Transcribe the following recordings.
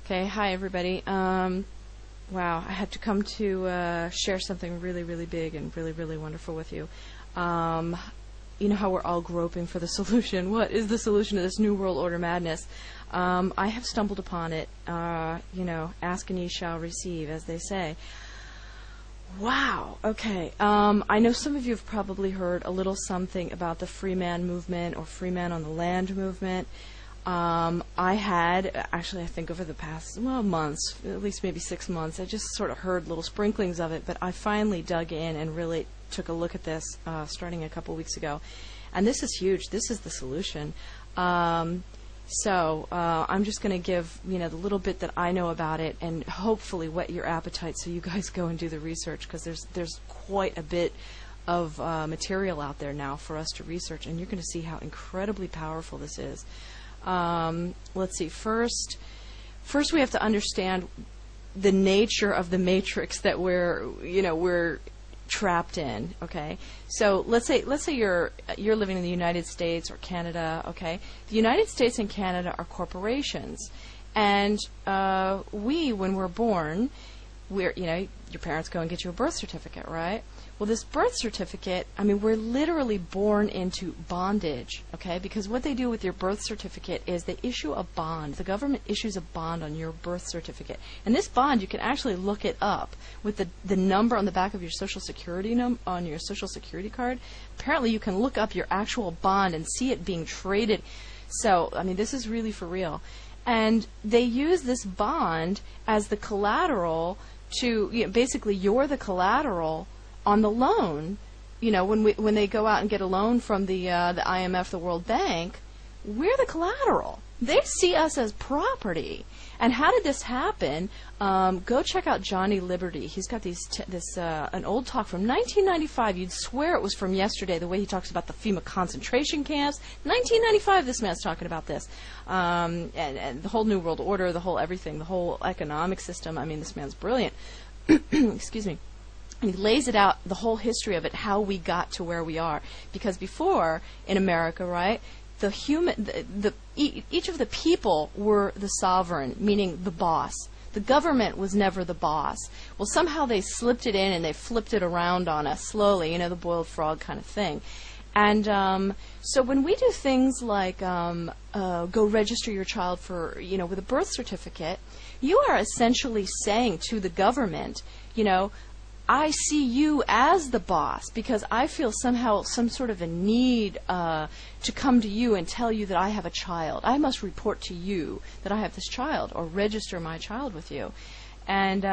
Okay, hi everybody. Wow, I had to come to share something really, really big and really, really wonderful with you. You know how we're all groping for the solution. What is the solution to this New World Order madness? I have stumbled upon it. Ask and ye shall receive, as they say. Wow, okay. I know some of you have probably heard a little something about the free man movement or free man on the land movement. I had, actually, I think over the past, months, at least maybe 6 months, I just sort of heard little sprinklings of it, but I finally dug in and really took a look at this starting a couple weeks ago. And this is huge. This is the solution. I'm just going to give, the little bit that I know about it and hopefully whet your appetite so you guys go and do the research, because there's quite a bit of material out there now for us to research, and you're going to see how incredibly powerful this is. Let's see. First we have to understand the nature of the matrix that we're trapped in. Okay. So let's say you're living in the United States or Canada. Okay. The United States and Canada are corporations, and when we're born, your parents go and get you a birth certificate, right? Well, this birth certificate, we're literally born into bondage, okay? Because what they do with your birth certificate is they issue a bond. The government issues a bond on your birth certificate. And this bond, you can actually look it up with the number on the back of your Social Security on your Social Security card. Apparently, you can look up your actual bond and see it being traded. So, this is really for real. And they use this bond as the collateral to, basically, you're the collateral on the loan. When they go out and get a loan from the IMF, the World Bank, we're the collateral. They see us as property. And how did this happen? Go check out Johnny Liberty. He's got an old talk from 1995. You'd swear it was from yesterday, the way he talks about the FEMA concentration camps. 1995, this man's talking about this. And the whole New World Order, the whole everything, the whole economic system. This man's brilliant. Excuse me. And he lays it out, the whole history of it, how we got to where we are. Because before, in America, right, each of the people were the sovereign, meaning the boss. The government was never the boss. Well, somehow they slipped it in and they flipped it around on us slowly, the boiled frog kind of thing. And so when we do things like go register your child for, with a birth certificate, you are essentially saying to the government, I see you as the boss because I feel somehow some sort of a need to come to you and tell you that I have a child. I must report to you that I have this child or register my child with you. And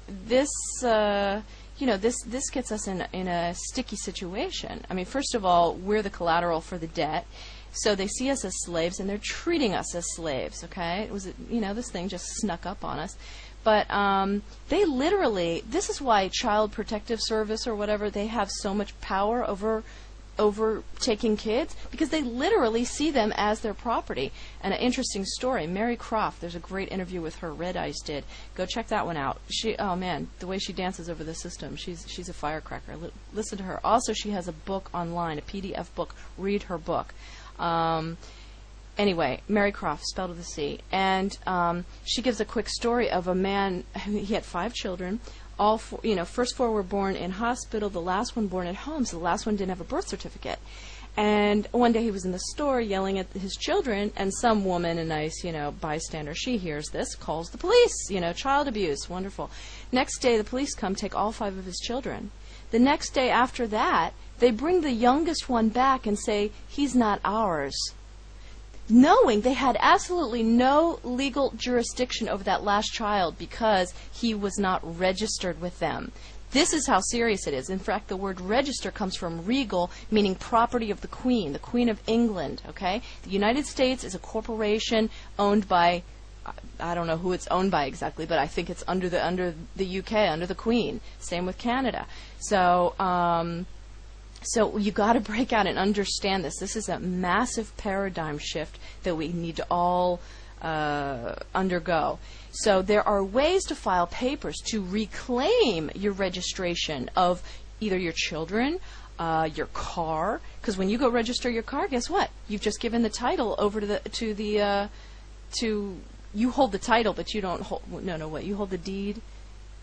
this gets us in a sticky situation. First of all, we're the collateral for the debt. So they see us as slaves, and they're treating us as slaves, okay? This thing just snuck up on us. But they literally, this is why Child Protective Service or whatever, they have so much power over taking kids, because they literally see them as their property. And an interesting story, Mary Croft, there's a great interview with her, Red Eyes did. Go check that one out. Oh man, the way she dances over the system, she's a firecracker. Listen to her. Also, she has a book online, a PDF book. Read her book. Anyway, Mary Croft, spelled with a C, and she gives a quick story of a man. He had 5 children. All four, first 4 were born in hospital. The last one born at home. So the last one didn't have a birth certificate. And one day he was in the store yelling at his children, and some woman, a nice, bystander, she hears this, calls the police. Child abuse, wonderful. Next day, the police come, take all 5 of his children. The next day after that, they bring the youngest one back and say, he's not ours. Knowing they had absolutely no legal jurisdiction over that last child because he was not registered with them. This is how serious it is. In fact, the word register comes from regal, meaning property of the Queen of England, okay? The United States is a corporation owned by, I don't know who it's owned by exactly, but I think it's under the UK, under the Queen. Same with Canada. So you got to break out and understand this. This is a massive paradigm shift that we need to all undergo. So there are ways to file papers to reclaim your registration of either your children, your car, because when you go register your car, guess what? You've just given the title over to you hold the title, but you don't hold, what, you hold the deed,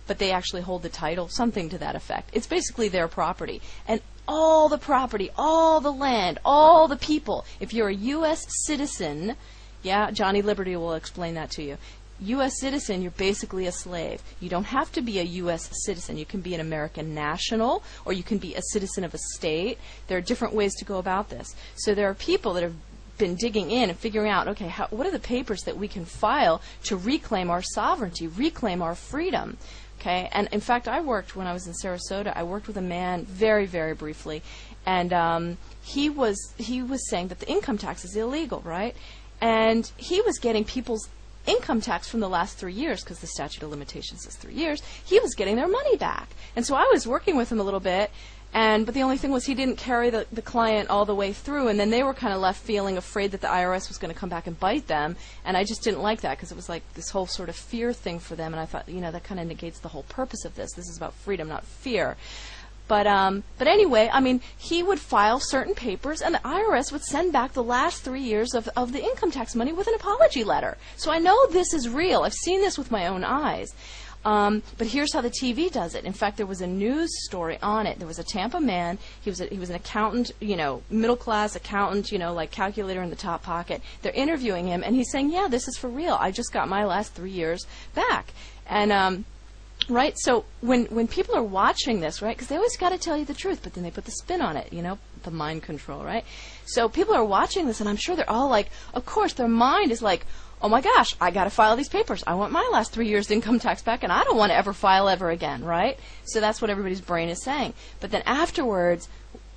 but they actually hold the title, something to that effect. It's basically their property. And all the property, all the land, all the people, if you're a U.S. citizen, yeah, Johnny Liberty will explain that to you. U.S. citizen, you're basically a slave. You don't have to be a U.S. citizen. You can be an American national, or you can be a citizen of a state. There are different ways to go about this. So there are people that have been digging in and figuring out, okay, what are the papers that we can file to reclaim our sovereignty, reclaim our freedom? Okay, and in fact, when I was in Sarasota, I worked with a man very, very briefly, and he was saying that the income tax is illegal, right? And he was getting people's income tax from the last 3 years, because the statute of limitations is 3 years. He was getting their money back. And so I was working with him a little bit, but the only thing was he didn't carry the client all the way through, and then they were kind of left feeling afraid that the IRS was going to come back and bite them, and I just didn't like that, because it was like this whole sort of fear thing for them, and I thought, that kind of negates the whole purpose of this. This is about freedom, not fear. But anyway, I mean, he would file certain papers, and the IRS would send back the last 3 years of the income tax money with an apology letter. So I know this is real. I've seen this with my own eyes. But here's how the TV does it. In fact, there was a news story on it. There was a Tampa man. He was an accountant, middle-class accountant, like calculator in the top pocket. They're interviewing him, and he's saying, yeah, this is for real. I just got my last 3 years back. And right, so when people are watching this, right, because they always got to tell you the truth, but then they put the spin on it, the mind control, right? So people are watching this, and I'm sure they're all like, of course, their mind is like, oh my gosh, I got to file these papers. I want my last 3 years income tax back, and I don't want to ever file ever again, right? So that's what everybody's brain is saying. But then afterwards,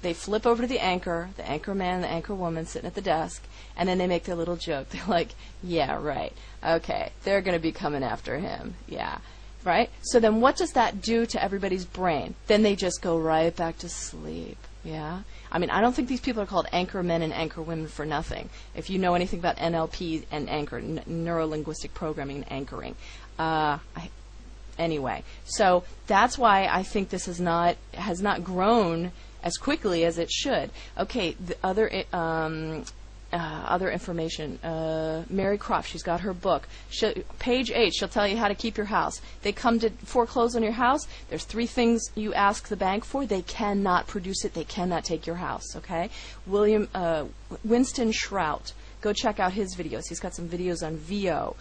they flip over to the anchor man, the anchor woman sitting at the desk, and then they make their little joke. They're like, yeah, right, okay, they're going to be coming after him, yeah. Right? So then what does that do to everybody's brain? Then they just go right back to sleep. Yeah? I mean, I don't think these people are called anchor men and anchor women for nothing. If you know anything about NLP and anchor, neuro-linguistic programming and anchoring. Anyway, so that's why I think this has not grown as quickly as it should. Okay, the other information. Mary Croft, she's got her book. Page 8, she'll tell you how to keep your house. They come to foreclose on your house. There's 3 things you ask the bank for. They cannot produce it. They cannot take your house, okay? Winston Shrout, go check out his videos. He's got some videos on VO.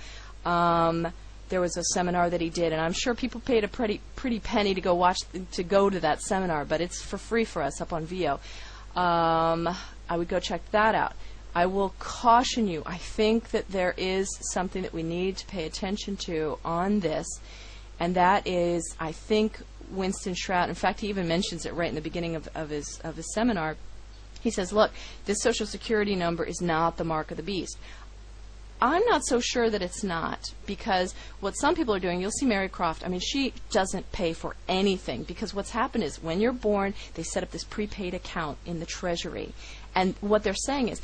There was a seminar that he did, and I'm sure people paid a pretty penny to go to that seminar, but it's for free for us up on VO. I would go check that out. I will caution you, I think that there is something that we need to pay attention to on this, and that is, I think Winston Shrout, in fact, he even mentions it right in the beginning of his seminar. He says, look, this Social Security number is not the mark of the beast. I'm not so sure that it's not, because what some people are doing, you'll see Mary Croft, I mean, she doesn't pay for anything, because what's happened is when you're born, they set up this prepaid account in the Treasury, and what they're saying is,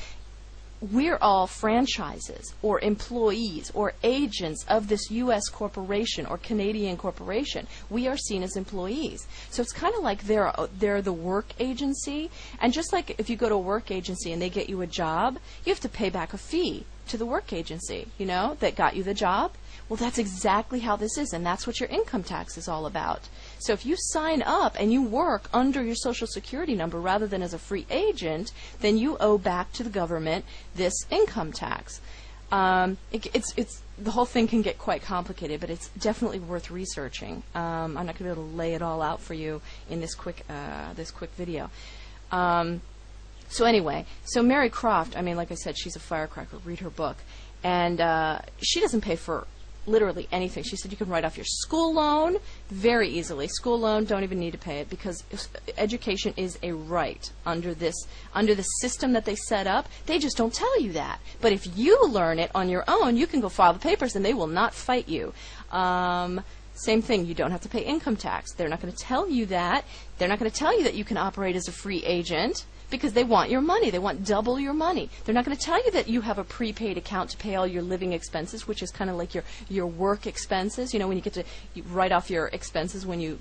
we're all franchises or employees or agents of this U.S. corporation or Canadian corporation. We are seen as employees. So it's kind of like they're the work agency. And just like if you go to a work agency and they get you a job, you have to pay back a fee to the work agency, that got you the job. Well, that's exactly how this is, and that's what your income tax is all about. So if you sign up and you work under your Social Security number rather than as a free agent, then you owe back to the government this income tax. It's the whole thing can get quite complicated, but it's definitely worth researching. I'm not going to be able to lay it all out for you in this quick video. So anyway, so Mary Croft, I mean, like I said, she's a firecracker. Read her book. And she doesn't pay for literally anything. She said you can write off your school loan very easily. School loan, don't even need to pay it, because education is a right under the system that they set up. They just don't tell you that. But if you learn it on your own, you can go file the papers and they will not fight you. Same thing, you don't have to pay income tax. They're not going to tell you that. They're not going to tell you that you can operate as a free agent, because they want your money. They want double your money. They're not going to tell you that you have a prepaid account to pay all your living expenses, which is kind of like your work expenses. You know, when you get to write off your expenses when you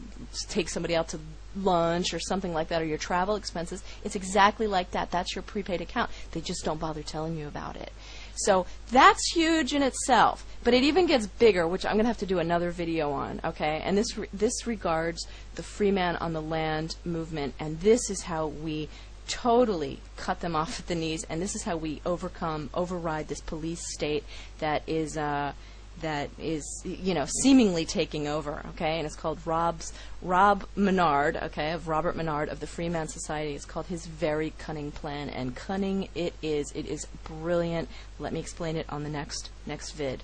take somebody out to lunch or something like that, or your travel expenses. It's exactly like that. That's your prepaid account. They just don't bother telling you about it. So that's huge in itself, but it even gets bigger, which I'm going to have to do another video on, okay? And this regards the free man on the land movement, and this is how we totally cut them off at the knees, and this is how we override this police state that is, you know, seemingly taking over, okay? And it's called Rob Menard, okay, of Robert Menard of the Freeman Society. It's called His Very Cunning Plan, and cunning it is. It is brilliant. Let me explain it on the next vid.